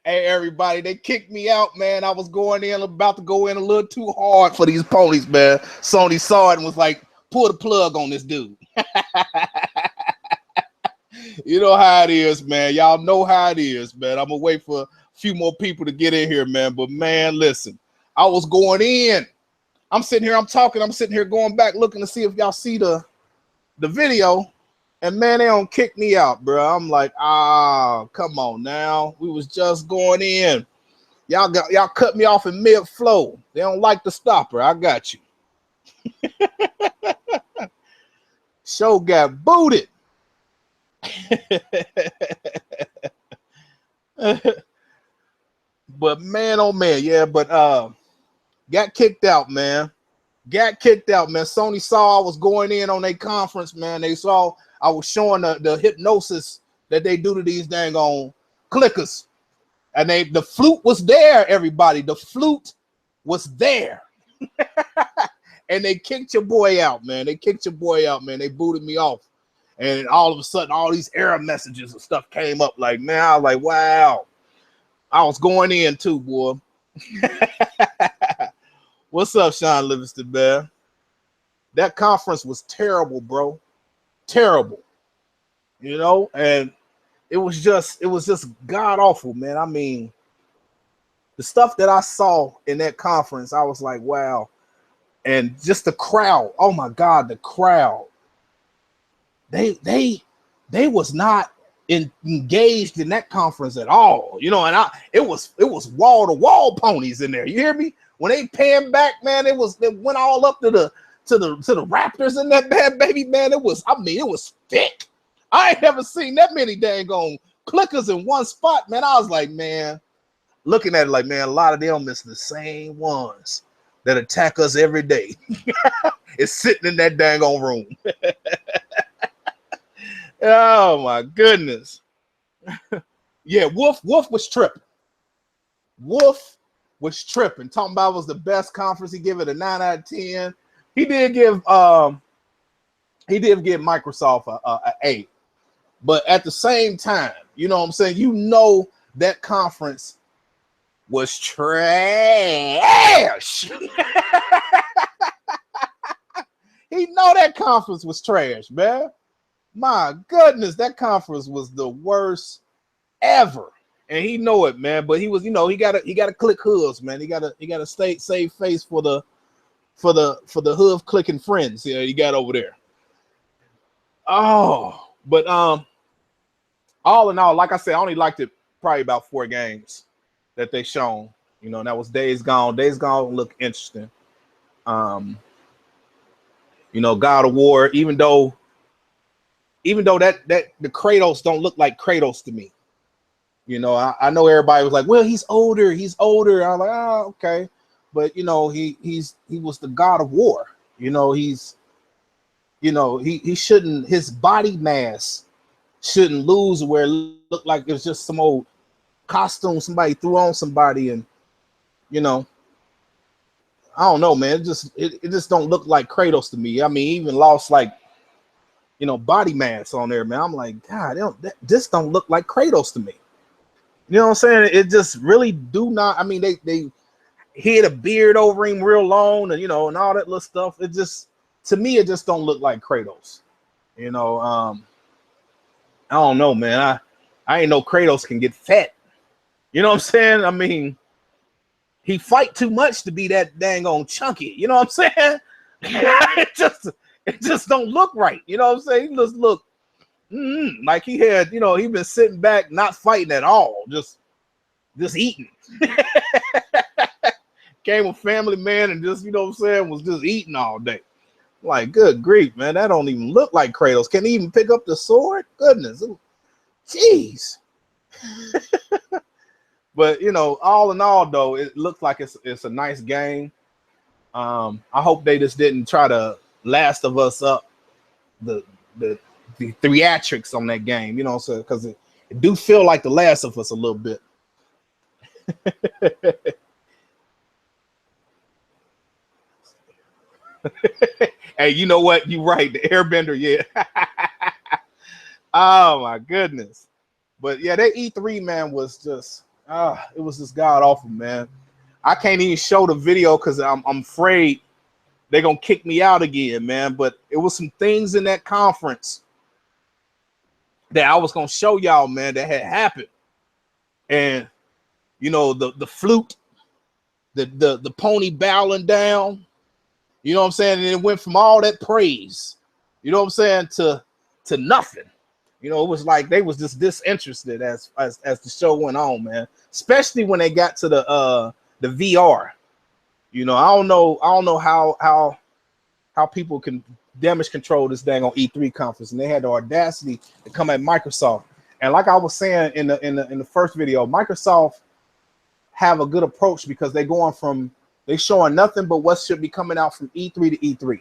Hey, everybody, they kicked me out, man. I was going in, about to go in a little too hard for these ponies, man. Sony saw it and was like, pull the plug on this dude. You know how it is, man. Y'all know how it is, man. I'm gonna wait for a few more people to get in here, man. But man, listen, I was going in. I'm sitting here, I'm talking, I'm sitting here going back looking to see if y'all see the video. And man, they don't kick me out, bro. I'm like, come on now. We was just going in. Y'all cut me off in mid-flow. They don't like the stopper. I got you. Show got booted. But man, oh man, yeah, but got kicked out, man. Got kicked out, man. Sony saw I was going in on their conference, man. They saw I was showing the hypnosis that they do to these dang on clickers. And the flute was there, everybody. The flute was there. And they kicked your boy out, man. They kicked your boy out, man. They booted me off. And all of a sudden, all these error messages and stuff came up. Like, man, I was like, wow. I was going in too, boy. What's up, Sean Livingston, man? That conference was terrible, bro. Terrible. You know, and it was just god awful, man. I mean, the stuff that I saw in that conference, I was like, wow. And just the crowd. Oh my God, the crowd. They was not engaged in that conference at all, you know. And it was wall to wall ponies in there. You hear me? When they panned back, man, it went all up to the Raptors in that bad baby, man. It was thick. I ain't never seen that many dang on clickers in one spot, man. I was like, man, looking at it like, man, a lot of them is the same ones that attack us every day. It's sitting in that dang on room. Oh my goodness. Yeah, Wolf was tripping. Wolf was tripping. Talking about it was the best conference. He gave it a 9 out of 10. He did give Microsoft a 8. But at the same time, you know what I'm saying? You know that conference was trash. He know that conference was trash, man. My goodness, that conference was the worst ever, and he know it, man. But he was, you know, he gotta click hooves, man. He gotta save face for the hoof clicking friends. Yeah, you got over there. Oh, but all in all, like I said, I only liked it probably about 4 games that they shown. You know, and that was Days Gone. Days Gone looked interesting. You know, God of War, even though that the Kratos don't look like Kratos to me. You know, I know everybody was like, well, he's older. I'm like, oh, okay. But you know, he was the God of War. You know, he shouldn't, his body mass shouldn't lose where it looked like it was just some old costume somebody threw on somebody, and you know, I don't know, man. It just don't look like Kratos to me. I mean, he even lost like, you know, body mass on there, man. I'm like, God, this don't look like Kratos to me. You know what I'm saying? It just really do not. I mean, they hid a beard over him real long, and you know, and all that little stuff. It just, to me, it just don't look like Kratos. You know, I don't know, man. I ain't know Kratos can get fat. You know what I'm saying? I mean, he fight too much to be that dang on chunky. You know what I'm saying? It just don't look right. You know what I'm saying? He just look like he had, you know, he been sitting back, not fighting at all, just eating. Came a family man and just, you know what I'm saying, was just eating all day. Like, good grief, man. That don't even look like Kratos. Can he even pick up the sword? Goodness. Jeez. But, you know, all in all, though, it looks like it's a nice game. I hope they just didn't try to Last of Us up the theatrics on that game, you know, so because it do feel like the Last of Us a little bit. Hey, you know what? You're right. The Airbender, yeah. Oh my goodness. But yeah, that E3 man was just it was just god awful, man. I can't even show the video because I'm afraid they're gonna kick me out again, man. But it was some things in that conference that I was gonna show y'all, man, that had happened. And you know, the flute, the pony bowing down, you know what I'm saying? And it went from all that praise, you know what I'm saying, to nothing. You know, it was like they was just disinterested as the show went on, man. Especially when they got to the VR. You know, I don't know how people can damage control this dang on E3 conference, and they had the audacity to come at Microsoft. And like I was saying in the first video, Microsoft have a good approach because they showing nothing but what should be coming out from E3 to E3.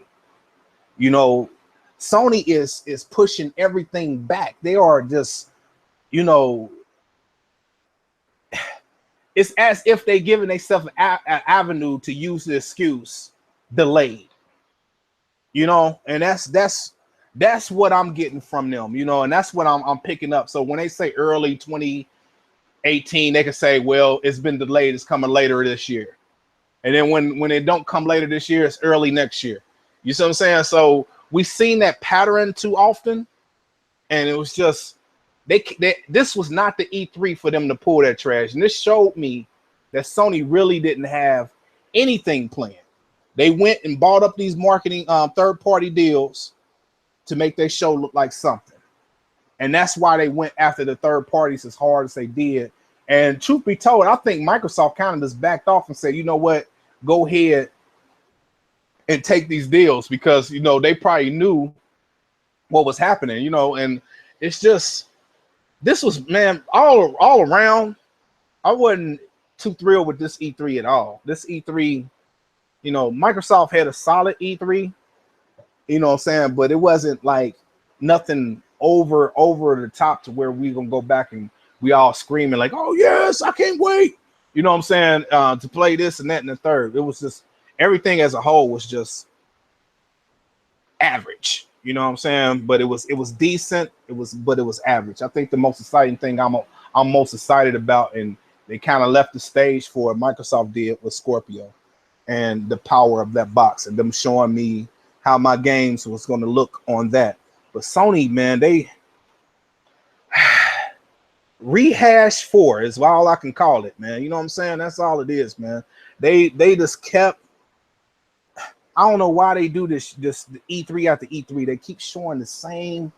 You know, Sony is pushing everything back. They are just, you know, it's as if they giving themselves an avenue to use the excuse delayed. You know, and that's what I'm getting from them, you know, and that's what I'm picking up. So when they say early 2018, they can say, well, it's been delayed, it's coming later this year. And then when it don't come later this year, it's early next year. You see what I'm saying? So we've seen that pattern too often, and it was just this was not the E3 for them to pull that trash. And this showed me that Sony really didn't have anything planned. They went and bought up these marketing third-party deals to make their show look like something. And that's why they went after the third parties as hard as they did. And truth be told, I think Microsoft kind of just backed off and said, you know what, go ahead and take these deals, because, you know, they probably knew what was happening, you know. And it's just, this was, man, all around, I wasn't too thrilled with this E3 at all. This E3, you know, Microsoft had a solid E3, you know what I'm saying, but it wasn't like nothing over the top to where we gonna go back and we all screaming like, oh yes, I can't wait, you know what I'm saying, to play this and that and the third. It was just, everything as a whole was just average, you know what I'm saying, but it was decent, but it was average. I think the most exciting thing I'm most excited about, and they kind of left the stage for what Microsoft did with Scorpio and the power of that box and them showing me how my games was going to look on that. But Sony, man, they rehash 4 is all I can call it, man. You know what I'm saying? That's all it is, man. They just kept, I don't know why they do this E3 after E3. They keep showing the same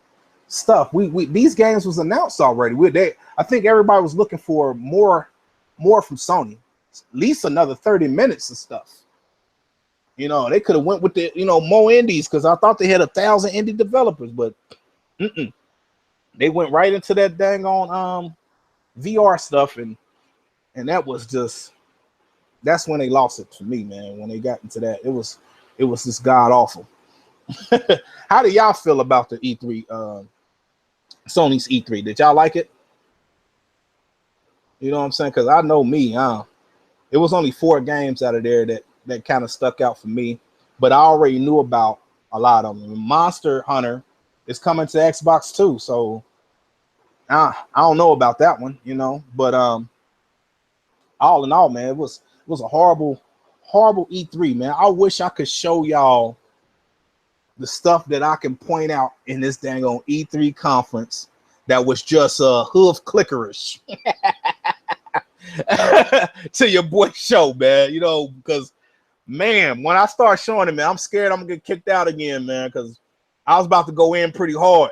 stuff. We these games was announced already. I think everybody was looking for more from Sony. At least another 30 minutes of stuff. You know, they could have went with the, you know, more indies, because I thought they had 1,000 indie developers, but they went right into that dang on VR stuff, and that was just, that's when they lost it for me, man. When they got into that, it was just god awful. How do y'all feel about the E3, Sony's E3? Did y'all like it? You know what I'm saying? Because I know me, it was only 4 games out of there that kind of stuck out for me, but I already knew about a lot of them. Monster Hunter is coming to Xbox too, so I don't know about that one, you know. But all in all, man, it was a horrible E3, man. I wish I could show y'all the stuff that I can point out in this dang on E3 conference that was just hoof clickerish to your boy show, man. You know, because, man, when I start showing it, man, I'm scared I'm gonna get kicked out again, man, because I was about to go in pretty hard.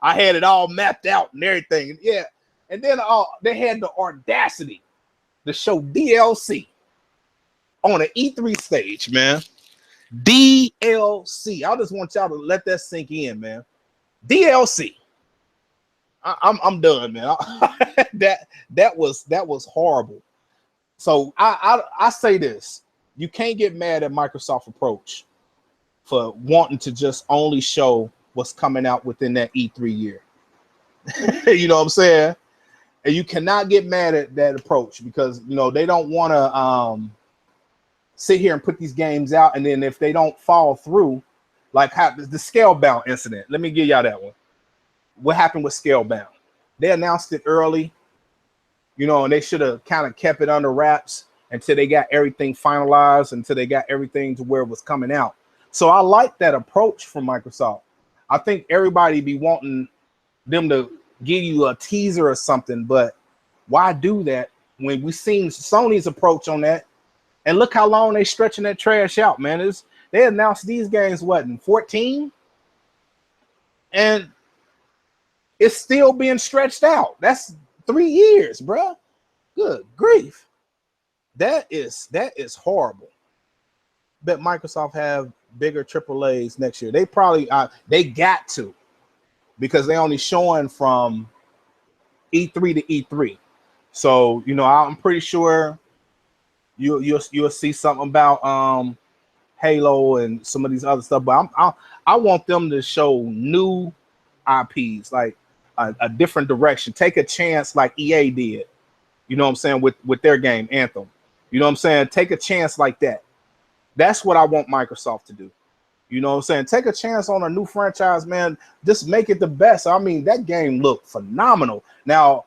I had it all mapped out and everything. Yeah. And then they had the audacity to show DLC on an E3 stage, man. DLC. I just want y'all to let that sink in, man. DLC. I'm done, man. that was horrible. So I say this: you can't get mad at Microsoft's approach for wanting to just only show what's coming out within that E3 year. You know what I'm saying? And you cannot get mad at that approach, because, you know, they don't want to sit here and put these games out, and then if they don't fall through, like the Scalebound incident. Let me give y'all that one. What happened with Scalebound? They announced it early, you know, and they should have kind of kept it under wraps until they got everything finalized, until they got everything to where it was coming out. So I like that approach from Microsoft. I think everybody be wanting them to give you a teaser or something, but why do that when we seen Sony's approach on that? And look how long they stretching that trash out, man. They announced these games, what, in 14? And it's still being stretched out. That's 3 years, bro. Good grief. That is horrible. Bet Microsoft have bigger AAAs next year. They probably they got to, because they only showing from E3 to E3. So, you know, I'm pretty sure you'll see something about Halo and some of these other stuff. But I want them to show new IPs, like a different direction. Take a chance like EA did. You know what I'm saying, with their game Anthem. You know what I'm saying? Take a chance like that. That's what I want Microsoft to do. You know what I'm saying? Take a chance on a new franchise, man. Just make it the best. I mean, that game looked phenomenal. Now,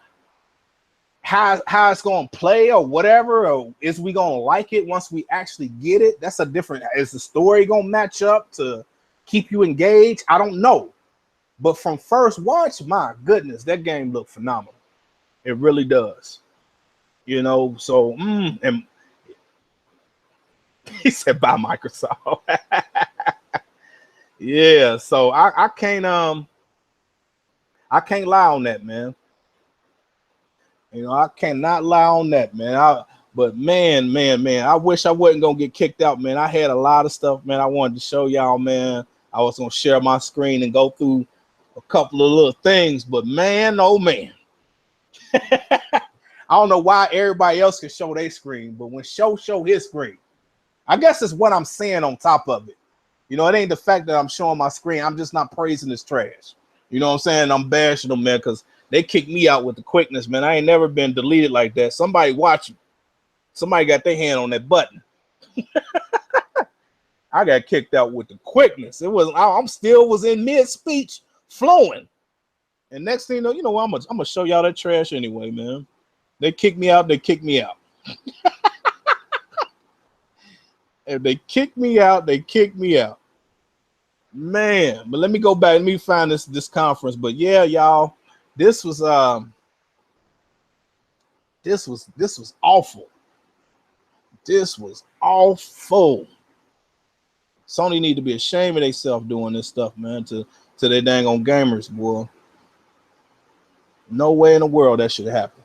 how it's going to play or whatever, or is we going to like it once we actually get it? That's a different. Is the story going to match up to keep you engaged? I don't know. But from first watch, my goodness, that game looked phenomenal. It really does. You know, so and he said by Microsoft. Yeah, so I can't lie on that, man. You know, I cannot lie on that, man. But man, I wish I wasn't gonna get kicked out, man. I had a lot of stuff, man, I wanted to show y'all, man. I was gonna share my screen and go through a couple of little things, but man, oh man. I don't know why everybody else can show their screen, but when show his screen, I guess it's what I'm saying on top of it. You know, it ain't the fact that I'm showing my screen. I'm just not praising this trash. You know what I'm saying? I'm bashing them, man, because they kicked me out with the quickness, man. I ain't never been deleted like that. Somebody watching. Somebody got their hand on that button. I got kicked out with the quickness. It was I'm still was in mid-speech flowing. And next thing you know, I'm gonna show y'all that trash anyway, man. They kicked me out, they kicked me out. If they kick me out, they kick me out. Man, but let me go back. Let me find this conference. But yeah, y'all, this was awful. This was awful. Sony need to be ashamed of themselves doing this stuff, man, to their dang on gamers, boy. No way in the world that should happen.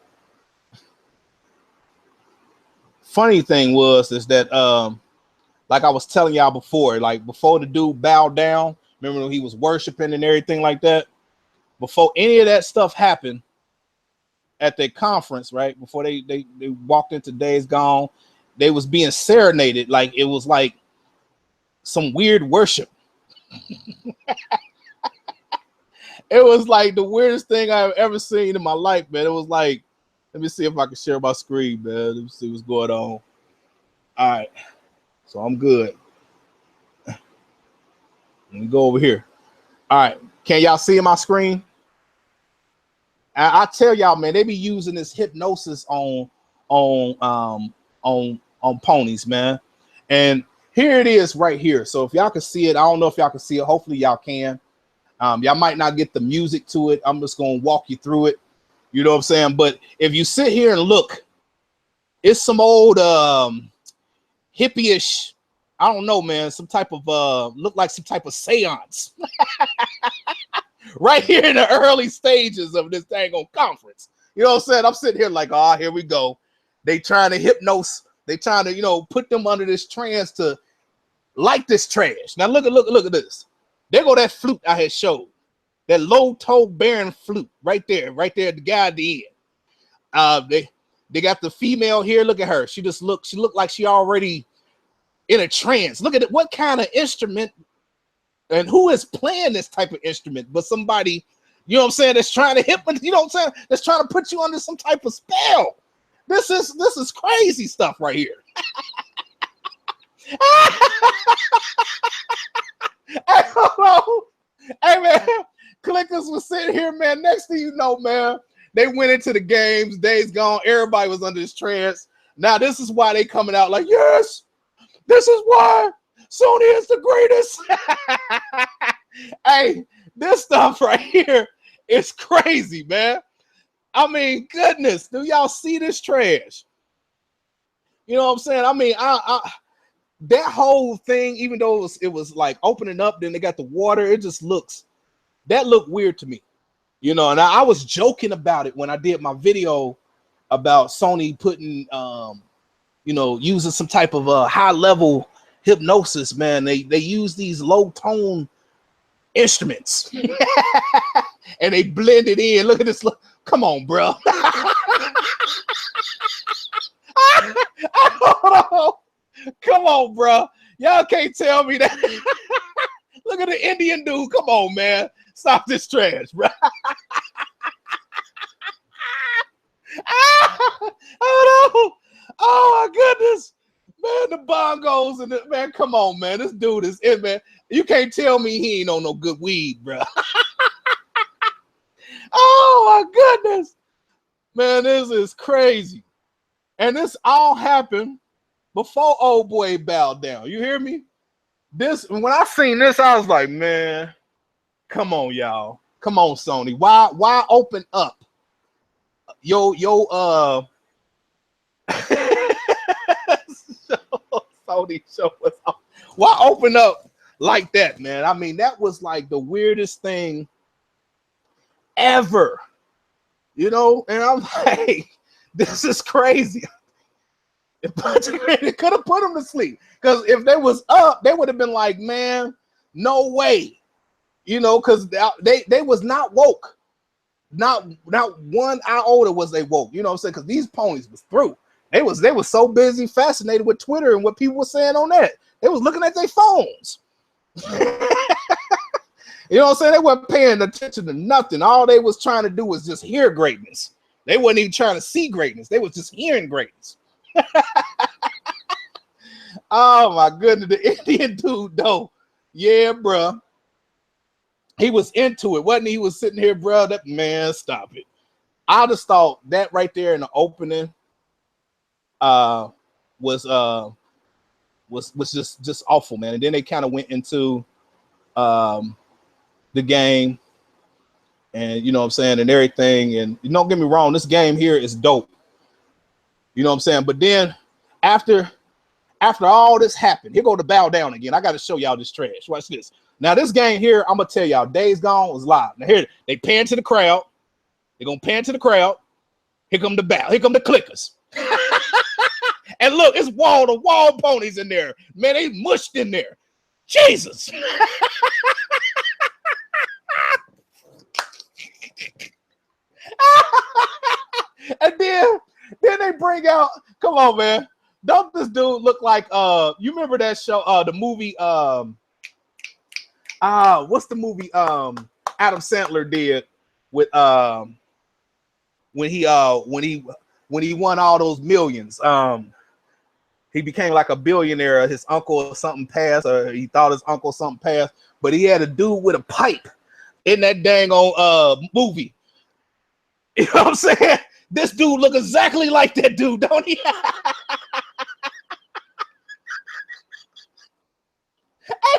Funny thing is that like I was telling y'all before, like before the dude bowed down, remember when he was worshiping and everything like that? Before any of that stuff happened at their conference, right? Before they walked into Days Gone, they was being serenaded like it was like some weird worship. It was like the weirdest thing I've ever seen in my life, man. It was like, let me see if I can share my screen, man. Let me see what's going on. All right. So I'm good. Let me go over here. All right. Can y'all see my screen? I tell y'all, man, they be using this hypnosis on ponies, man. And here it is right here. So if y'all can see it, I don't know if y'all can see it. Hopefully y'all can. Y'all might not get the music to it. I'm just going to walk you through it. You know what I'm saying? But if you sit here and look, it's some old hippie-ish, I don't know, man, some type of look like some type of seance. Right here in the early stages of this dang on conference. You know what I'm saying? I'm sitting here like, oh, here we go. They trying to hypnose. They trying to, you know, put them under this trance to like this trash. Now look at this. There go that flute I had showed. That low toe bearing flute right there, the guy at the end. They got the female here. Look at her. She looked like she already in a trance. Look at it. What kind of instrument and who is playing this type of instrument? But somebody, you know what I'm saying, that's trying to hypnotize, you know what I'm saying, that's trying to put you under some type of spell. This is crazy stuff right here. Hey man, Clickers was sitting here, man. Next thing you know, man, They went into the games, Days Gone. Everybody was under this trance. Now this is why they coming out like, yes, this is why Sony is the greatest. Hey, this stuff right here is crazy, man. I mean, goodness, do y'all see this trash? You know what I'm saying? I mean, that whole thing, even though it was like opening up, then they got the water, it just looked weird to me. You know, and I was joking about it when I did my video about Sony putting, you know, using some type of high level hypnosis, man. They use these low tone instruments and they blend it in. Look at this. Look, come on, bro. Come on, bro. Y'all can't tell me that. Look at the Indian dude. Come on, man. Stop this trash, bro. Oh my goodness, man, the bongos and the, man, come on, man, this dude is it, man. You can't tell me he ain't on no good weed, bro. Oh my goodness, man, this is crazy. And this all happened before old boy bowed down. You hear me? This, when I seen this, I was like, man, come on, y'all. Come on, Sony. Why open up? Sony show us off. Why open up like that, man? I mean, that was like the weirdest thing ever. You know, and I'm like, this is crazy. It could have put them to sleep. Because if they was up, they would have been like, man, no way. You know, because they was not woke. Not 1 iota was they woke. You know what I'm saying? Because these ponies was through. They was so busy, fascinated with Twitter and what people were saying on that. They was looking at their phones. You know what I'm saying? They weren't paying attention to nothing. All they was trying to do was just hear greatness. They wasn't even trying to see greatness. They was just hearing greatness. Oh my goodness, the Indian dude though. Yeah, bro. He was into it, wasn't he? He was sitting here, bro. That man, stop it. I just thought that right there in the opening was just awful, man. And then they kind of went into the game, and you know what I'm saying, and everything. And don't get me wrong, this game here is dope. You know what I'm saying? But then after all this happened, here go to bow down again. I got to show y'all this trash. Watch this. Now, this game here, I'm gonna tell y'all, Days Gone was live. Now here they pan to the crowd. They're gonna pan to the crowd. Here come the bow. Here come the clickers. And look, it's wall ponies in there. Man, they mushed in there. Jesus. And then they bring out, come on, man. Don't this dude look like you remember that show, the movie what's the movie Adam Sandler did with when he won all those millions. He became like a billionaire. His uncle or something passed, or he thought his uncle something passed, but he had a dude with a pipe in that dang old movie. You know what I'm saying? This dude look exactly like that dude, don't he? I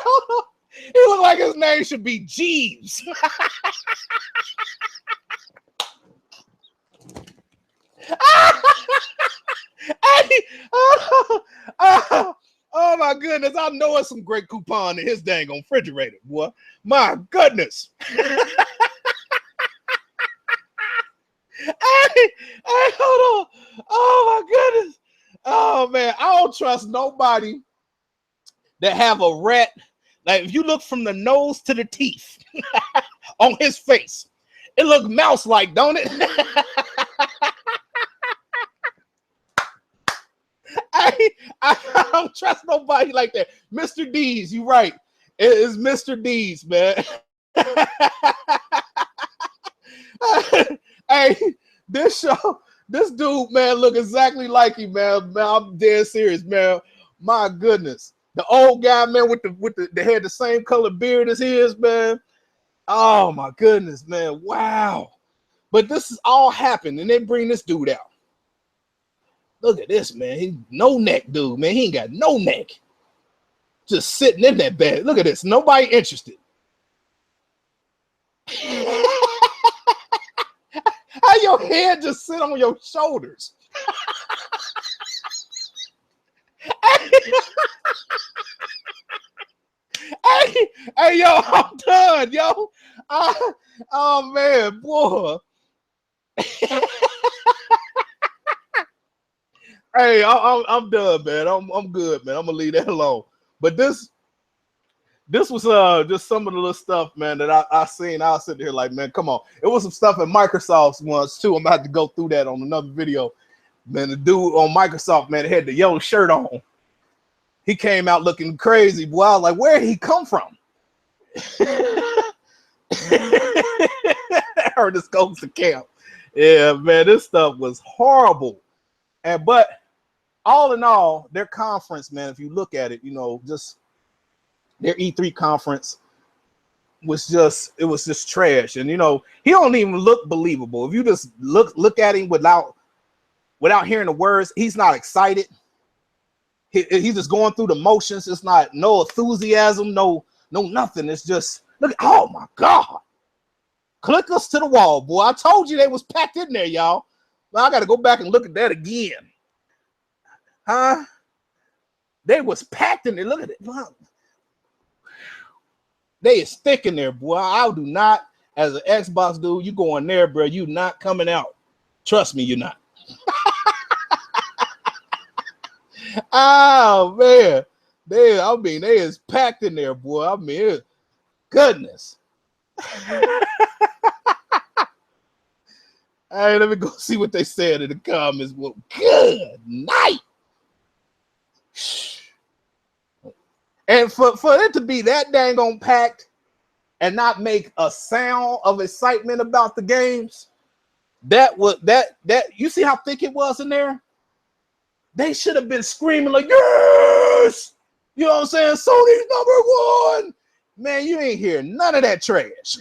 don't know. He looked like his name should be Jeeves. Oh my goodness, I know it's some great coupon in his dang on refrigerator, boy. My goodness. Hey, hold on. Oh my goodness. Oh man, I don't trust nobody that have a rat. Like if you look from the nose to the teeth on his face, it look mouse-like, don't it? I don't trust nobody like that. Mr. D's, you right. It is Mr. D's, man. Hey, this dude, man, look exactly like him, man. I'm dead serious, man. My goodness. The old guy, man, with the had the same color beard as his, man. Oh my goodness, man. Wow. But this is all happened, and they bring this dude out. Look at this, man. He no neck dude, man. He ain't got no neck. Just sitting in that bed. Look at this. Nobody interested. How your head just sit on your shoulders? Hey, yo, I'm done, yo. Oh man, boy. Hey, I'm done, man. I'm good, man. I'm gonna leave that alone. But this was just some of the little stuff, man, that I seen. I was sitting here like, man, come on. It was some stuff at Microsoft's once too. I'm about to go through that on another video. Man, the dude on Microsoft, man, had the yellow shirt on. He came out looking crazy. Boy, I was like, where did he come from? Or this goes to camp. Yeah, man, this stuff was horrible. But all in all, their conference, man, if you look at it, you know, just their E3 conference was just trash. And you know, he don't even look believable. If you just look at him without hearing the words, he's not excited. He's just going through the motions. It's not no enthusiasm, no nothing. It's just look. Oh my God! Click us to the wall, boy. I told you they was packed in there, y'all. Well, I got to go back and look at that again. Huh? They was packed in there. Look at it. They is thick in there, boy. I do not, as an Xbox dude, you go in there, bro. You not coming out. Trust me, you're not. Oh man, they is packed in there, boy. I mean, goodness. All right, let me go see what they said in the comments. Well, good night. And for it to be that dang on packed and not make a sound of excitement about the games, that you see how thick it was in there? They should have been screaming like, yes! You know what I'm saying? Sony's #1. Man, you ain't hear none of that trash.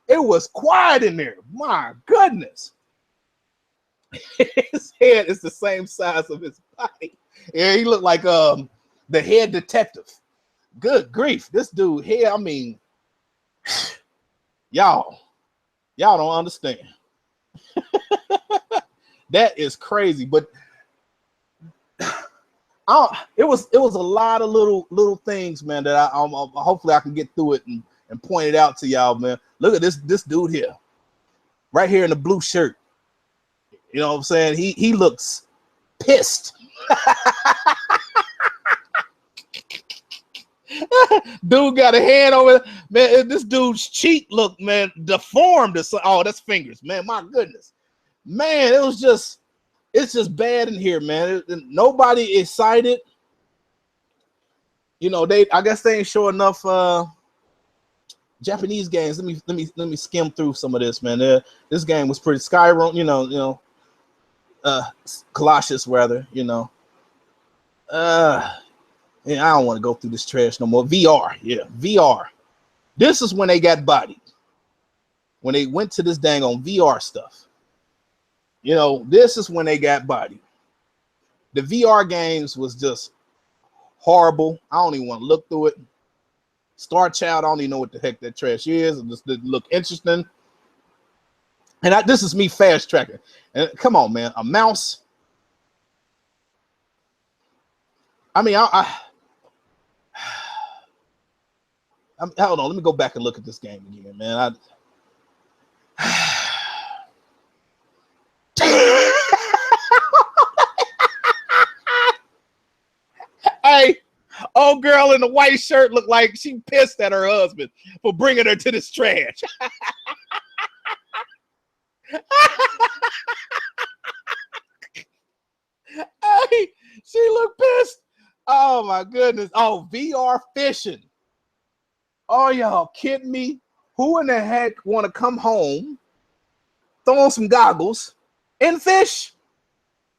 It was quiet in there. My goodness. His head is the same size of his body. Yeah, he looked like the head detective. Good grief. This dude here, I mean, y'all don't understand. That is crazy. But it was a lot of little things, man, that I hopefully I can get through it and point it out to y'all, man. Look at this dude here, right here in the blue shirt. You know what I'm saying? He looks pissed. Dude got a hand over, man. This dude's cheek look, man, deformed. Oh, that's fingers, man. My goodness, man. It's just bad in here, man. Nobody excited. You know, I guess they ain't show enough Japanese games. Let me skim through some of this, man. This game was pretty Skyrim, you know, Colossus rather, you know. Yeah, I don't want to go through this trash no more. VR, yeah, VR. This is when they got bodied. When they went to this dang on VR stuff. You know, this is when they got bodied. The VR games was just horrible. I don't even want to look through it. Star Child, I don't even know what the heck that trash is. It just didn't look interesting. And this is me fast tracking. And come on, man, a mouse. I mean, hold on. Let me go back and look at this game again, man. Hey, old girl in the white shirt looked like she pissed at her husband for bringing her to this trash. Hey, she looked pissed. Oh my goodness. Oh, VR fishing. Oh, y'all kidding me? Who in the heck want to come home, throw on some goggles, and fish?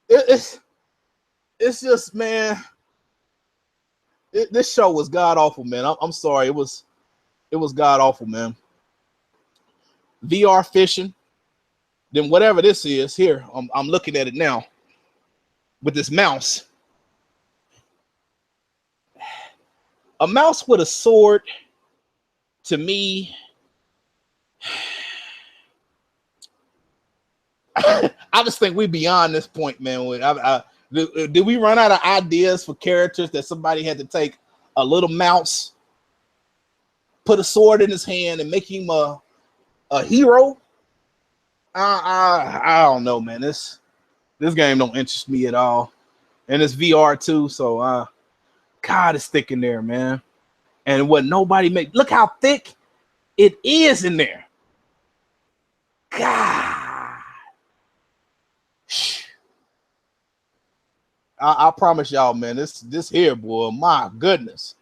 It's just, man. This show was god awful, man. I'm sorry. It was god awful, man. VR fishing, then whatever this is here, I'm looking at it now with this mouse. A mouse with a sword, to me, I just think we beyond this point, man. Did we run out of ideas for characters that somebody had to take a little mouse, put a sword in his hand, and make him a hero? I don't know, man. This game don't interest me at all, and it's VR too. So God, it's thick in there, man. And what nobody make, look how thick it is in there. God, I promise y'all, man. This here, boy. My goodness.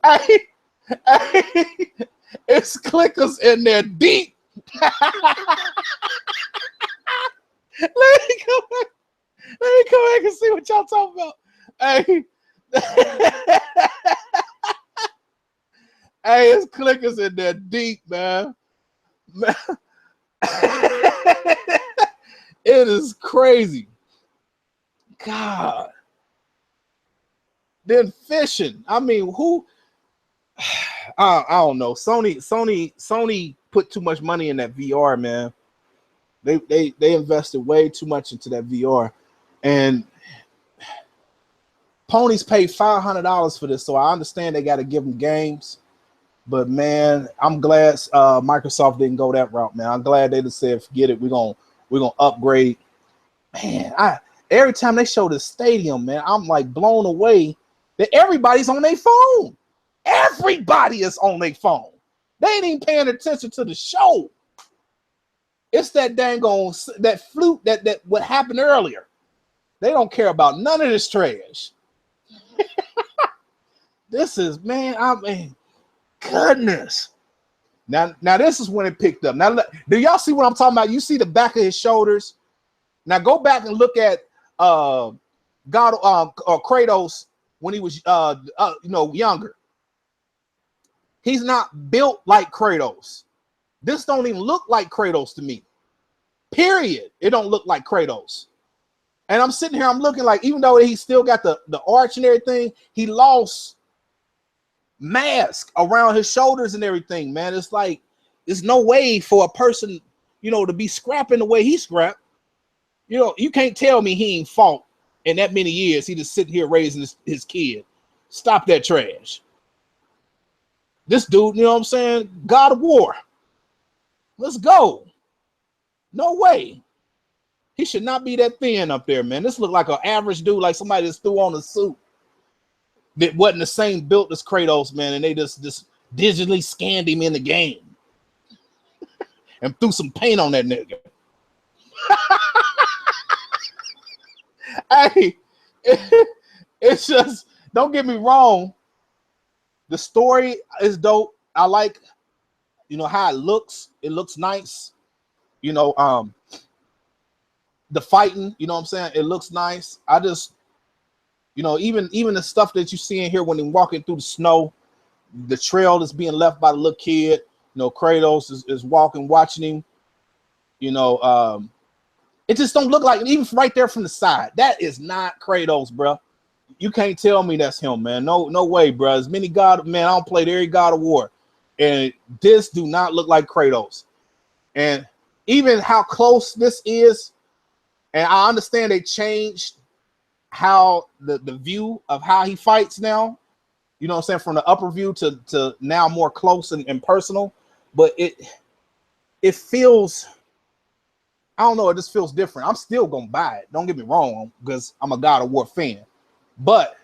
Hey, it's clickers in there deep. Let me go back. Let me come back and see what y'all talking about. Hey, hey, it's clickers in there deep, man. It is crazy. God. Then fishing. I mean, who? I don't know. Sony put too much money in that VR, man. They invested way too much into that VR, and Ponies paid $500 for this, so I understand they got to give them games. But man, I'm glad Microsoft didn't go that route, man. I'm glad they just said, forget it. We're gonna upgrade. Man, every time they show the stadium, man, I'm like blown away that everybody's on their phone. Everybody is on their phone. They ain't even paying attention to the show. It's that dang on that flute that what happened earlier. They don't care about none of this trash. This is, man, I mean, goodness. Now this is when it picked up. Now, do y'all see what I'm talking about? You see the back of his shoulders. Now go back and look at God or Kratos when he was younger. He's not built like Kratos. This don't even look like Kratos to me. Period. It don't look like Kratos. And I'm sitting here, I'm looking like, even though he still got the arch and everything, he lost mask around his shoulders and everything, man. It's like, there's no way for a person, to be scrapping the way he scrapped. You can't tell me he ain't fought in that many years. He just sitting here raising his kid. Stop that trash. This dude, you know what I'm saying? God of War. Let's go. No way. He should not be that thin up there, man. This looked like an average dude, like somebody just threw on a suit that wasn't the same built as Kratos, man, and they just digitally scanned him in the game and threw some paint on that nigga. Hey, it's just, don't get me wrong. The story is dope. I like, how it looks. It looks nice. The fighting, you know what I'm saying? It looks nice. I just, even the stuff that you see in here when they're walking through the snow, the trail that's being left by the little kid, Kratos is walking, watching him. It just don't look like, even right there from the side, that is not Kratos, bro. You can't tell me that's him, man. No way, bro. As many I don't play every God of War, and this do not look like Kratos. And even how close this is, and I understand they changed how the view of how he fights now, you know what I'm saying, from the upper view to now more close and personal, but it feels, I don't know, it just feels different. I'm still gonna buy it, don't get me wrong, because I'm a God of War fan, but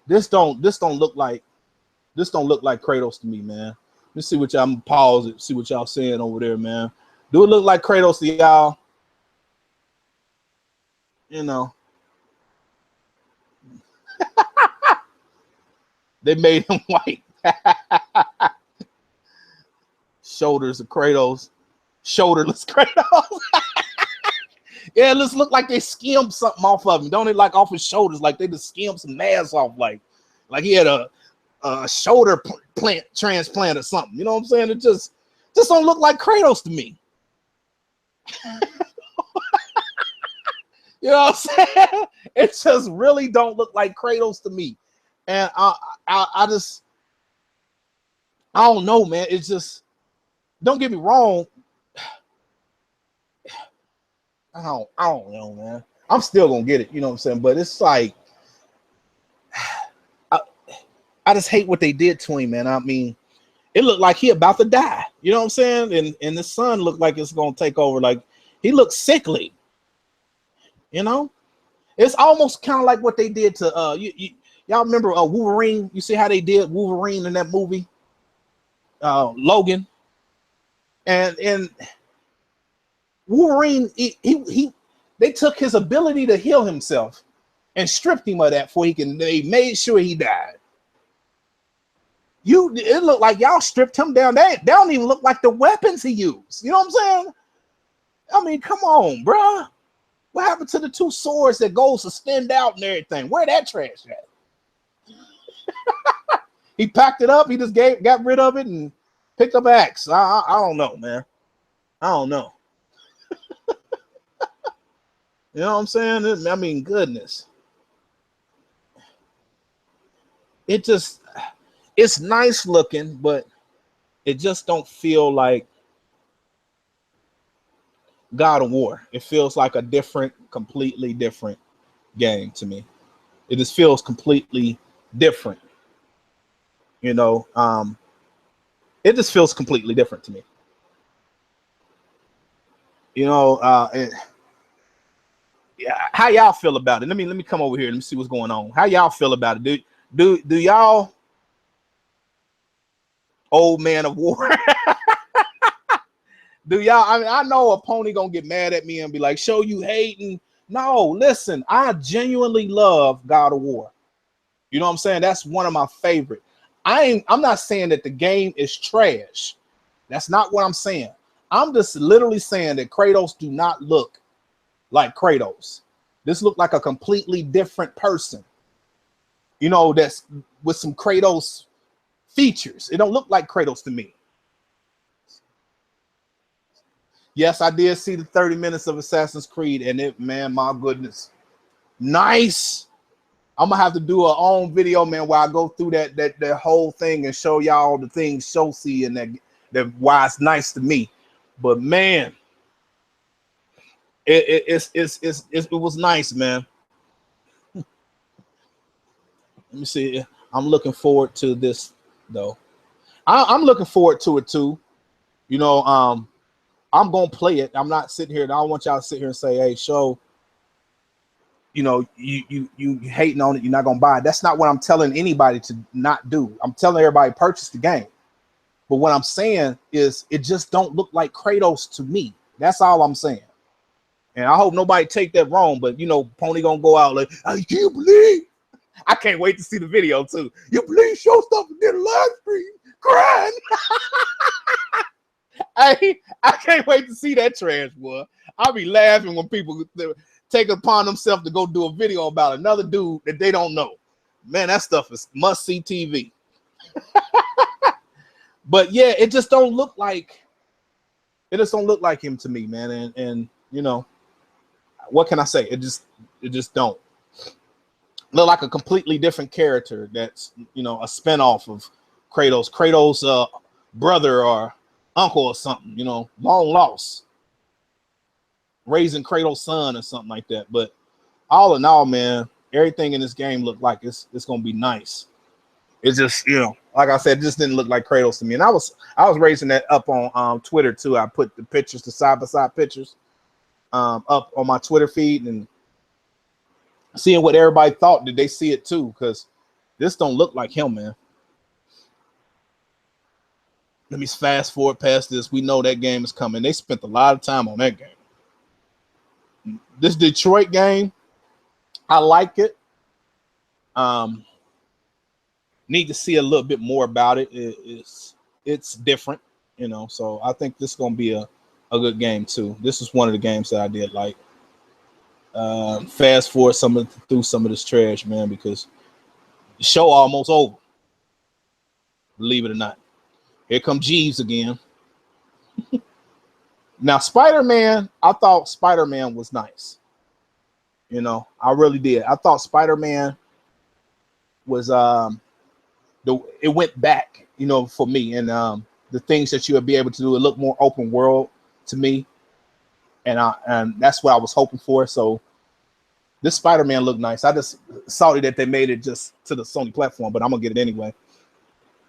this don't look like Kratos to me, man. Let's see what y'all, I'm gonna pause it, see what y'all saying over there, man. Do it look like Kratos to y'all? They made him white. Shoulders of Kratos. Shoulderless Kratos. Yeah, it just look like they skimmed something off of him. Don't it, like off his shoulders, like they just skimmed some mass off, like he had a shoulder plant transplant or something. You know what I'm saying? It just don't look like Kratos to me. You know what I'm saying? It just really don't look like Kratos to me. And I don't know, man. It's just, don't get me wrong. I don't know, man. I'm still gonna get it, you know what I'm saying? But it's like, I just hate what they did to him, man. I mean, it looked like he about to die. You know what I'm saying? And the sun looked like it's gonna take over. Like, he looked sickly. You know, it's almost kind of like what they did to y'all remember Wolverine? You see how they did Wolverine in that movie, Logan, and Wolverine. They took his ability to heal himself and stripped him of that before they made sure he died. It looked like y'all stripped him down. They don't even look like the weapons he used. You know what I'm saying? I mean, come on, bruh. What happened to the two swords that goes to stand out and everything? Where that trash at? He packed it up. He just got rid of it and picked up an axe. I don't know, man. I don't know. You know what I'm saying? I mean, goodness. It's nice looking, but it just don't feel like God of War. It feels like a completely different game to me. It just feels completely different. You know, it just feels completely different to me. You know, yeah, how y'all feel about it? Let me come over here. Let me see what's going on. How y'all feel about it? Do y'all, old man of war? Do y'all? I mean, I know a pony gonna get mad at me and be like, "Show you hating." No, listen, I genuinely love God of War. You know what I'm saying? That's one of my favorite. I'm not saying that the game is trash. That's not what I'm saying. I'm just literally saying that Kratos do not look like Kratos. This looked like a completely different person. You know, that's with some Kratos features. It don't look like Kratos to me. Yes, I did see the 30 minutes of Assassin's Creed, and it, man, my goodness, nice. I'm gonna have to do a own video, man, where I go through that whole thing and show y'all the things see and that why it's nice to me. But man, it was nice, man. Let me see. I'm looking forward to this though. I'm looking forward to it too. You know, I'm gonna play it. I'm not sitting here. I don't want y'all to sit here and say, "Hey, show." You know, you hating on it. You're not gonna buy it. That's not what I'm telling anybody to not do. I'm telling everybody purchase the game. But what I'm saying is, it just don't look like Kratos to me. That's all I'm saying. And I hope nobody take that wrong. But you know, Pony gonna go out like, "I can't believe." I can't wait to see the video too. You believe show stuff and did a live stream crying. I can't wait to see that trash, boy. I'll be laughing when people take it upon themselves to go do a video about another dude that they don't know. Man, that stuff is must-see TV. But yeah, it just don't look like him to me, man. And you know, what can I say? It just don't look like a completely different character that's, you know, a spinoff of Kratos' brother or uncle or something, you know, long lost, raising Kratos' son or something like that. But all in all, man, everything in this game looked like it's gonna be nice. It's just, you know, like I said, it just didn't look like Kratos to me. And I was raising that up on Twitter too. I put the pictures, the side-by-side pictures, up on my Twitter feed and seeing what everybody thought. Did they see it too? Because this don't look like him, man. Let me fast forward past this. We know that game is coming. They spent a lot of time on that game. This Detroit game, I like it. Need to see a little bit more about it. It's different, you know. So I think this is gonna be a good game too. This is one of the games that I did like. Fast forward through some of this trash, man, because the show almost over. believe it or not. Here come Jeeves again. Now, Spider-Man, I thought Spider-Man was nice. You know, I really did. I thought Spider-Man was it went back, you know, for me, and the things that you would be able to do, it looked more open world to me, and that's what I was hoping for. So this Spider-Man looked nice. I just salty that they made it just to the Sony platform, but I'm gonna get it anyway.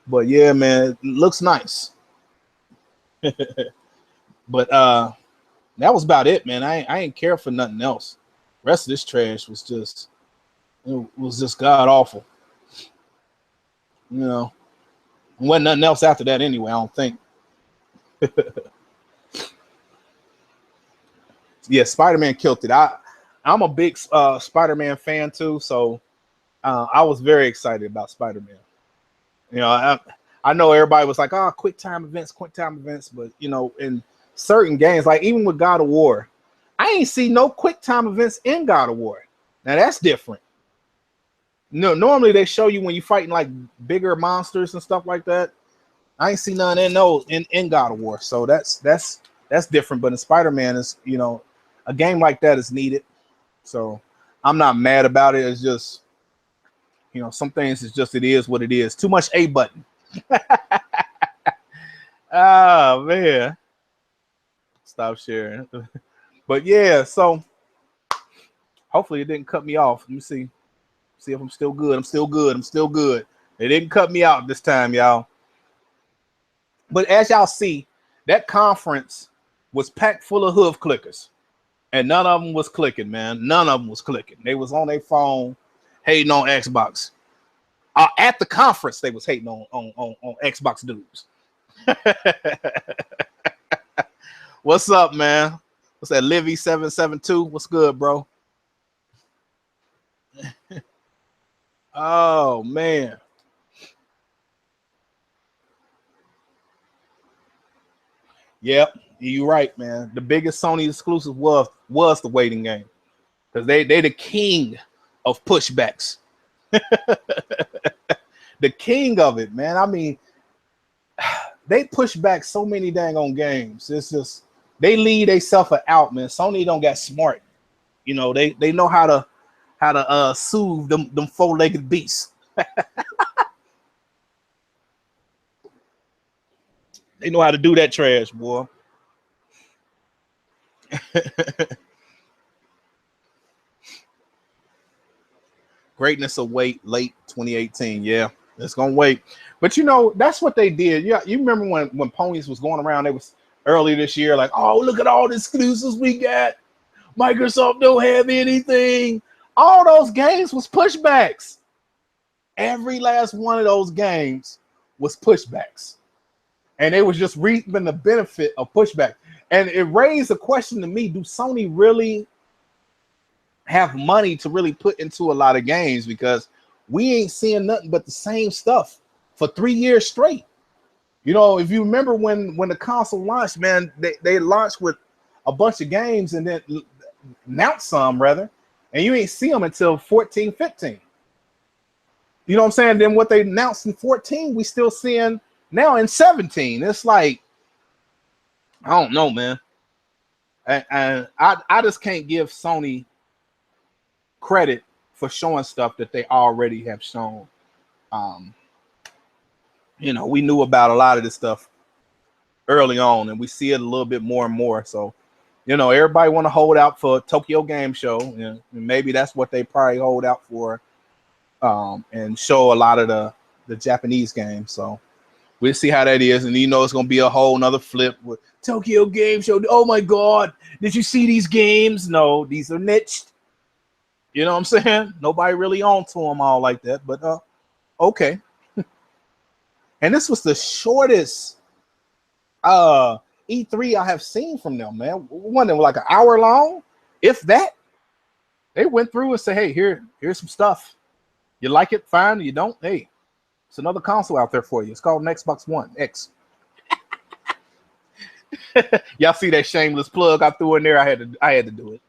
But yeah, man, it looks nice. But that was about it, man. I ain't care for nothing else. The rest of this trash was just god awful. You know, wasn't nothing else after that anyway, I don't think. Yeah, Spider-Man killed it. I'm a big Spider-Man fan too, so I was very excited about Spider-Man. You know, I know everybody was like, "Oh, quick time events," but you know, in certain games, like even with God of War, I ain't see no quick time events in God of War. Now that's different. No, normally they show you when you're fighting like bigger monsters and stuff like that. I ain't see none in those in God of War, so that's different. But in Spider-Man, is, you know, a game like that is needed. So I'm not mad about it. It's just, you know, some things is just, it is what it is. Too much A button. Oh man, stop sharing. But yeah, so hopefully it didn't cut me off. Let me see if I'm still good. I'm still good. They didn't cut me out this time, y'all. But as y'all see, that conference was packed full of hoof clickers, and none of them was clicking, man. None of them was clicking. They was on their phone hating on Xbox. At the conference, they was hating on Xbox dudes. What's up, man? What's that, Livy772? What's good, bro? Oh man. Yep, you're right, man. The biggest Sony exclusive was the waiting game, because they the king of pushbacks. The king of it, man. I mean, they push back so many dang on games. It's just, they lead themselves out, man. Sony don't get smart. You know, they know how to soothe them four-legged beasts. They know how to do that trash, boy. Greatness will wait late 2018. Yeah, it's gonna wait. But you know, that's what they did. Yeah, you remember when ponies was going around, they was early this year, like, oh, look at all the exclusives we got. Microsoft don't have anything. All those games was pushbacks. Every last one of those games was pushbacks. And they was just reaping the benefit of pushback. And it raised a question to me, do Sony really have money to really put into a lot of games? Because we ain't seeing nothing but the same stuff for 3 years straight. You know, if you remember when the console launched, man, they launched with a bunch of games and then announced some, rather, and you ain't see them until 14, 15. You know what I'm saying? Then what they announced in 14, we still seeing now in 17. It's like, I don't know, man. And I just can't give Sony credit for showing stuff that they already have shown. You know, we knew about a lot of this stuff early on, and we see it a little bit more and more. So, you know, everybody want to hold out for Tokyo Game Show, and maybe that's what they probably hold out for, and show a lot of the Japanese games. So we'll see how that is. And you know, it's gonna be a whole nother flip with Tokyo Game Show. Oh my God, did you see these games? No, these are niched. You know what I'm saying? Nobody really on to them all like that, but okay. And this was the shortest E3 I have seen from them, man. Wasn't like an hour long, if that. They went through and said, hey, here's some stuff. You like it, fine. You don't, hey, it's another console out there for you. It's called an Xbox One X. Y'all see that shameless plug I threw in there? I had to do it.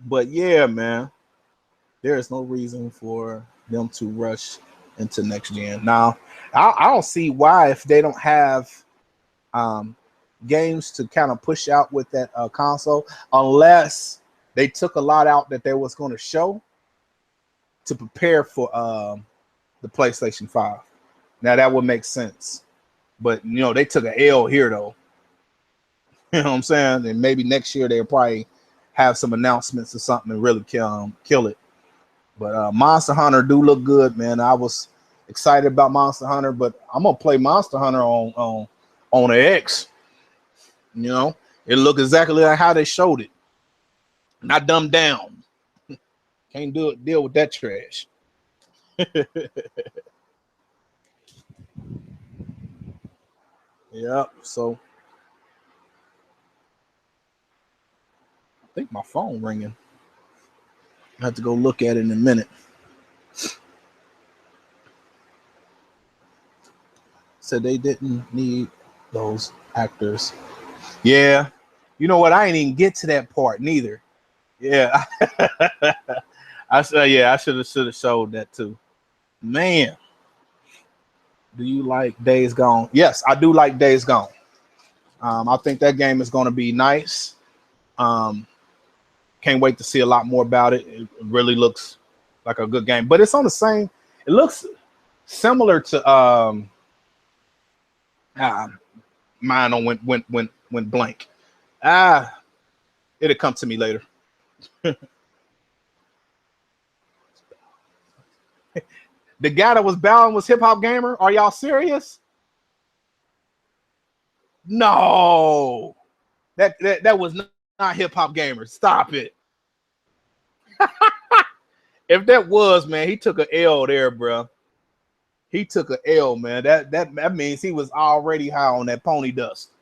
But yeah, man. There is no reason for them to rush into next gen. Now, I don't see why if they don't have um, games to kind of push out with that console, unless they took a lot out that they was going to show to prepare for the PlayStation 5. Now that would make sense, but you know they took an L here though. You know what I'm saying? And maybe next year they'll probably have some announcements or something and really kill it. But Monster Hunter do look good, man. I was excited about Monster Hunter, but I'm gonna play Monster Hunter on the X. You know, it looked exactly like how they showed it, not dumbed down. Can't deal with that trash. Yep. So I think my phone ringing. I have to go look at it in a minute. Said they didn't need those actors. Yeah. You know what? I ain't even get to that part neither. Yeah. I said, yeah, I should have showed that too. Man. Do you like Days Gone? Yes, I do like Days Gone. I think that game is going to be nice. Can't wait to see a lot more about it. It really looks like a good game, but it's on the same. It looks similar to mine on went blank. It'll come to me later. The guy that was bowing was Hip Hop Gamer. Are y'all serious? No, that was not Hip Hop Gamer. Stop it. If that was, man, he took an L there, bro. He took an L, man. That means he was already high on that pony dust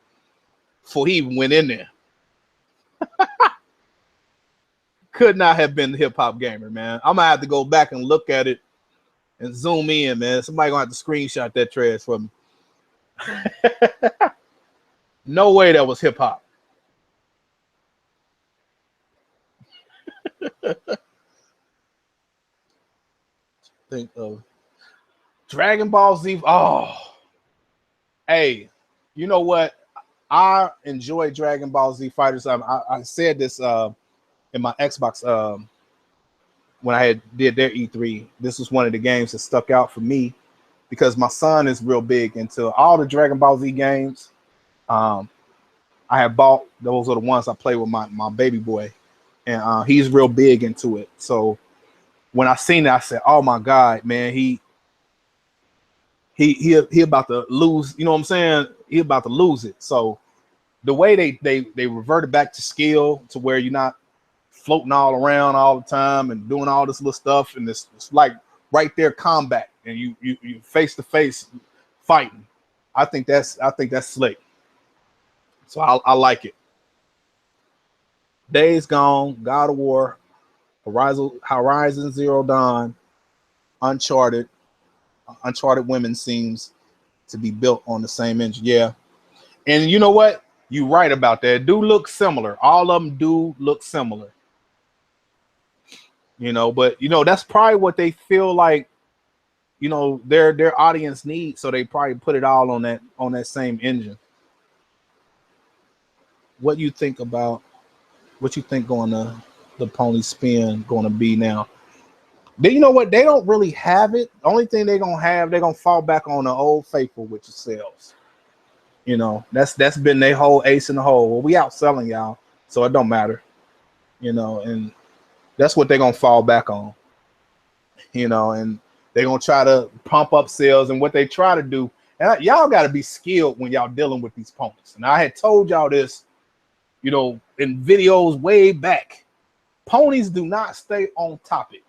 before he even went in there. Could not have been the Hip Hop Gamer, man. I'm gonna have to go back and look at it and zoom in, man. Somebody gonna have to screenshot that trash for me. No way that was hip hop. Think of Dragon Ball Z. Oh, hey, you know what? I enjoy Dragon Ball Z Fighters. I said this in my Xbox when I did their E3. This was one of the games that stuck out for me because my son is real big into all the Dragon Ball Z games. I have bought those are the ones I play with my baby boy, and he's real big into it. So when I seen it, I said, "Oh my God, man, he about to lose." You know what I'm saying? He about to lose it. So the way they reverted back to skill to where you're not floating all around all the time and doing all this little stuff, and it's like right there combat, and you face to face fighting. I think that's slick. So I like it. Days Gone, God of War, Horizon Zero Dawn, Uncharted Women seems to be built on the same engine. Yeah. And you know what? You're right about that. It do look similar. All of them do look similar. You know, but you know, that's probably what they feel like, you know, their audience needs. So they probably put it all on that same engine. What you think going to the pony spin going to be now? You know what? They don't really have it. The only thing they're gonna fall back on the old faithful, which is sales. You know, that's been their whole ace in the hole. Well, we outselling y'all, so it don't matter. You know, and that's what they're gonna fall back on. You know, and they're gonna try to pump up sales, and what they try to do, and y'all got to be skilled when y'all dealing with these ponies. And I had told y'all this, you know, in videos way back. Ponies do not stay on topic.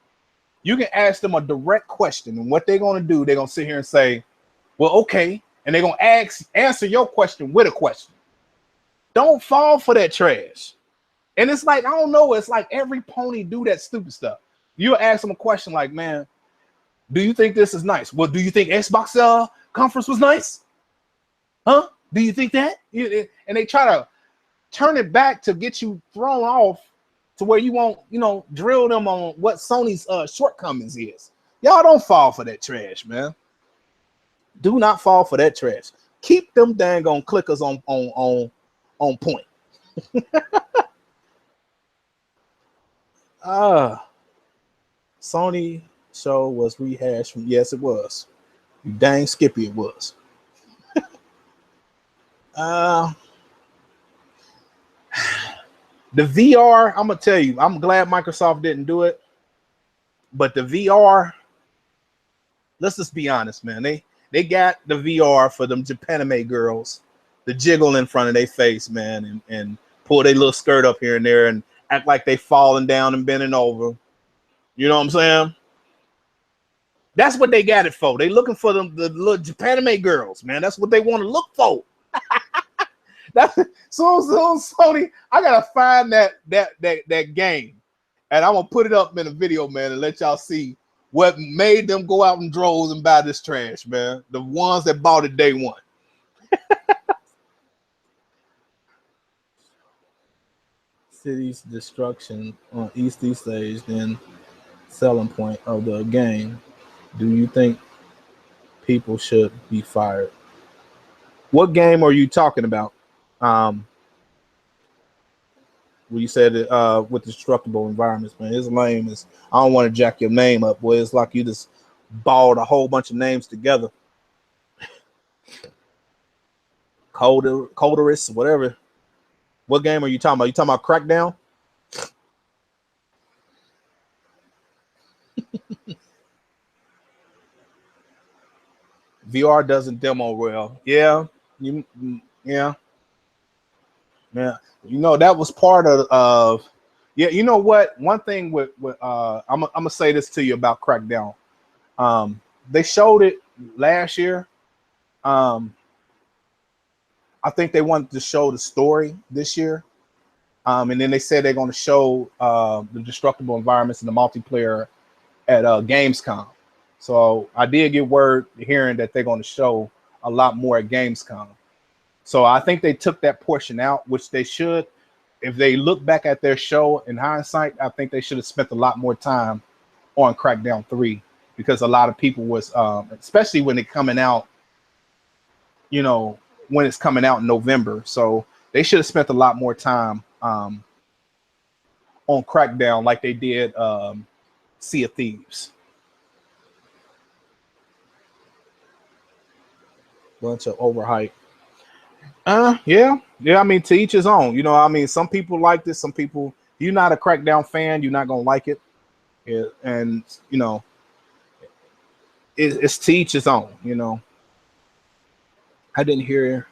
You can ask them a direct question, and what they're going to do, they're going to sit here and say, well, okay. And they're going to answer your question with a question. Don't fall for that trash. And it's like, I don't know. It's like every pony do that stupid stuff. You ask them a question like, man, do you think this is nice? Well, do you think Xbox conference was nice? Huh? Do you think that? And they try to turn it back to get you thrown off to where you won't, drill them on what Sony's shortcomings is. Y'all don't fall for that trash, man. Do not fall for that trash. Keep them dang on clickers on point. Sony show was rehashed from, yes, it was. You dang Skippy, it was. The VR, I'm gonna tell you, I'm glad Microsoft didn't do it. But the VR, let's just be honest, man. They got the VR for them Japanime girls to jiggle in front of their face, man, and pull their little skirt up here and there and act like they falling down and bending over. You know what I'm saying? That's what they got it for. They looking for the little Japanime girls, man. That's what they want to look for. That's so Sony. I gotta find that game, and I'm gonna put it up in a video, man, and let y'all see what made them go out in droves and buy this trash, man. The ones that bought it day one. City's destruction on East stage, then selling point of the game. Do you think people should be fired? What game are you talking about? When you said it with destructible environments, man, it's lame. I don't want to jack your name up, boy. It's like you just balled a whole bunch of names together. Coderus, whatever. What game are you talking about? You talking about Crackdown? VR doesn't demo well. Yeah. Yeah. That was part of yeah, you know what? One thing with I'm gonna say this to you about Crackdown. They showed it last year. I think they wanted to show the story this year. And then they said they're going to show the destructible environments and the multiplayer at Gamescom. So I did get word hearing that they're going to show a lot more at Gamescom. So I think they took that portion out, which they should. If they look back at their show in hindsight, I think they should have spent a lot more time on Crackdown 3, because a lot of people was, especially when it's coming out, when it's coming out in November. So they should have spent a lot more time on Crackdown like they did Sea of Thieves. Bunch of overhype. Yeah. I mean, to each his own. Some people like this. Some people, you're not a Crackdown fan, you're not gonna like it. And it's to each his own. I didn't hear,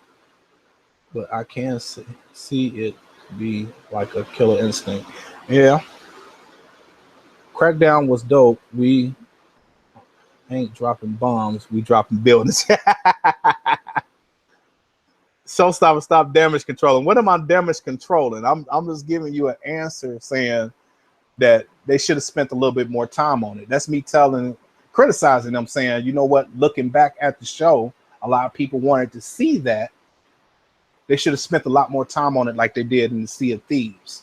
but I can see it be like a Killer Instinct. Yeah. Crackdown was dope. We ain't dropping bombs, we dropping buildings. Stop damage controlling. What am I damage controlling? I'm just giving you an answer saying that they should have spent a little bit more time on it. That's me criticizing them, saying, you know what, looking back at the show, a lot of people wanted to see that. They should have spent a lot more time on it like they did in the Sea of Thieves.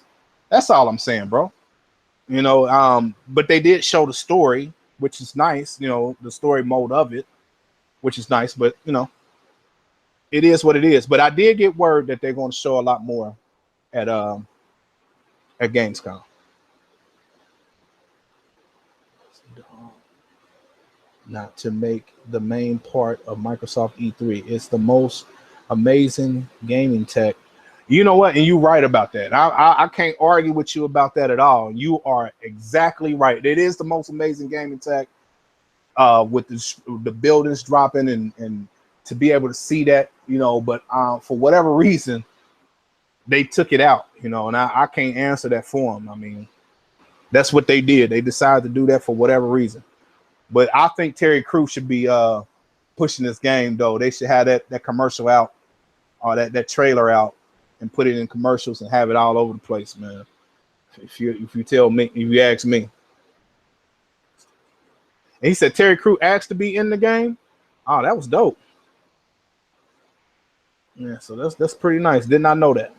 That's all I'm saying, bro. But they did show the story, which is nice, the story mode of it, which is nice, but it is what it is. But I did get word that they're going to show a lot more at Gamescom. Not to make the main part of Microsoft E3. It's the most amazing gaming tech. You know what? And you're right about that. I can't argue with you about that at all. You are exactly right. It is the most amazing gaming tech with the buildings dropping and to be able to see that, but for whatever reason, they took it out, and I can't answer that for them. I mean, that's what they did. They decided to do that for whatever reason. But I think Terry Crews should be pushing this game, though. They should have that commercial out or that trailer out and put it in commercials and have it all over the place, man. If you tell me, if you ask me. And he said Terry Crews asked to be in the game. Oh, that was dope. Yeah, so that's pretty nice. Did not know that.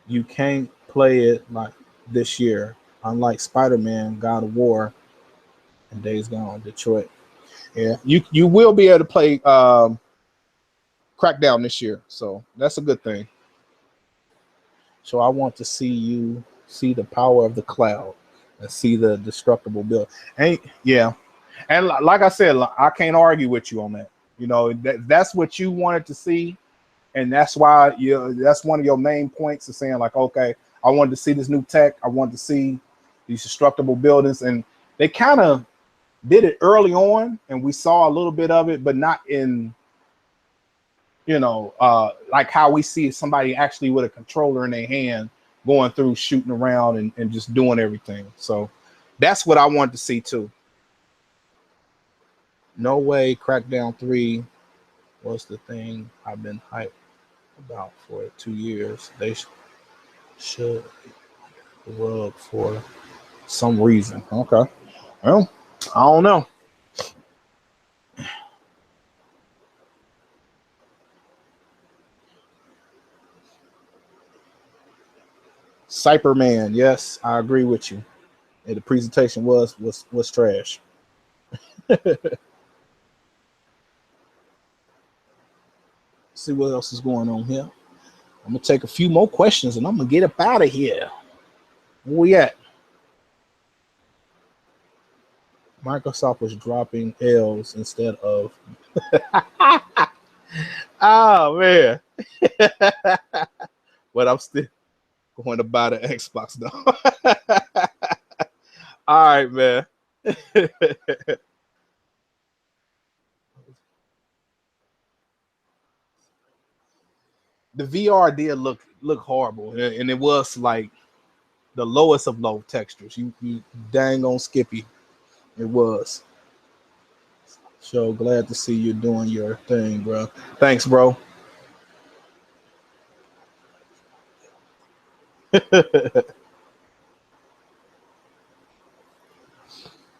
You can't play it like this year, unlike Spider-Man, God of War, and Days Gone, Detroit. Yeah, you will be able to play Crackdown this year, so that's a good thing. So I want to see you see the power of the cloud and see the destructible build. And yeah, and like I said, I can't argue with you on that. You know, that's what you wanted to see, and that's why that's one of your main points of saying like, okay, I wanted to see this new tech. I wanted to see these destructible buildings, and they kind of did it early on, and we saw a little bit of it, but not in, you know, like how we see somebody actually with a controller in their hand going through, shooting around and just doing everything. So that's what I wanted to see too. No way Crackdown 3 was the thing I've been hyped about for 2 years. They should rug for some reason. Okay. Well, I don't know. Cyberman, yes, I agree with you. And the presentation was trash. See what else is going on here. I'm gonna take a few more questions and I'm gonna get up out of here. Where we at? Microsoft was dropping L's instead of. Oh man. But I'm still going to buy the Xbox though. All right, man. The VR did look horrible, and it was like the lowest of low textures. You dang on Skippy, it was. So glad to see you doing your thing, bro. Thanks, bro.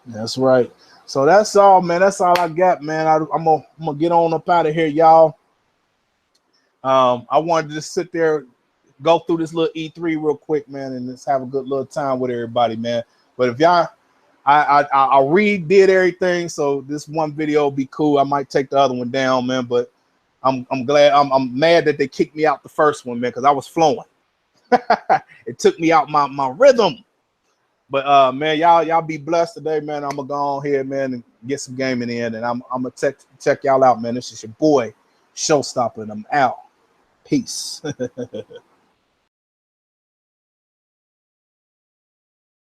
That's right. So that's all, man. That's all I got, man. I'm gonna get on up out of here, y'all. I wanted to just sit there, go through this little E3 real quick, man, and just have a good little time with everybody, man. But if y'all, I redid everything, so this one video will be cool. I might take the other one down, man. But I'm glad. I'm mad that they kicked me out the first one, man, because I was flowing. It took me out my rhythm. But man, y'all be blessed today, man. I'm gonna go on here, man, and get some gaming in, and I'm gonna check y'all out, man. This is your boy, Showstopper, and I'm out. Peace.